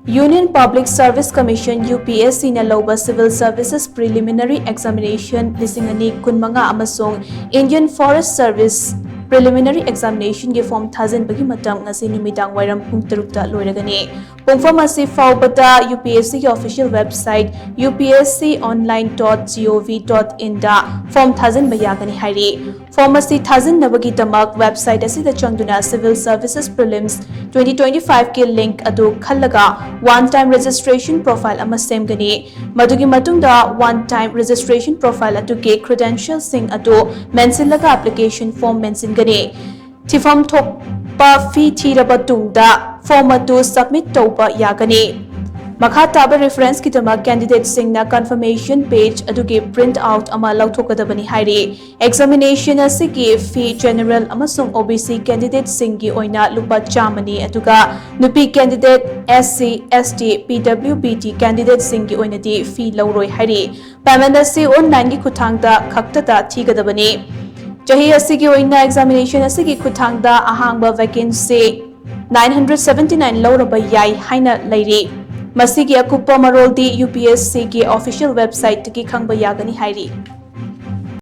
Union Public Service Commission UPSC na Louba Civil Services Preliminary Examination lisingani kunmanga amasung Indian Forest Service Preliminary Examination ge form Thajinba gi matam ngasi numidang wairam Pung 3 Loiragani. Pung form asi faubata UPSC ki official website upsconline.gov.in da form Thajinba yagani hairi. Form asi Thajinba gi tamak website asi da changduna Civil Services Prelims 2025 ki link adu khallaga one time registration profile ama semgani. Madugi matungda one time registration profile adu ge credentials sing adu mensilaga application form mensin gani. Tifam thokpa fee thiraba tungda form adu submit tauba yagani. Makha taba reference ki tama candidate sing na confirmation page adugi print out ama lauthokadabani hairi. Examination asigi fee general amasung OBC candidate sing gi oina lupa chamani aduga nupi candidate SC ST PWBT candidate sing gi oina di fee lauroi hairi. Payment asi online gi kuthangda khaktada thigadabani. Jahi asigi oina examination asigi kuthangda ahangba vacancy 979 lauraba yai haina lairi. Masigi akupa maroldi UPSC ki official website ki khangba yagani hairi.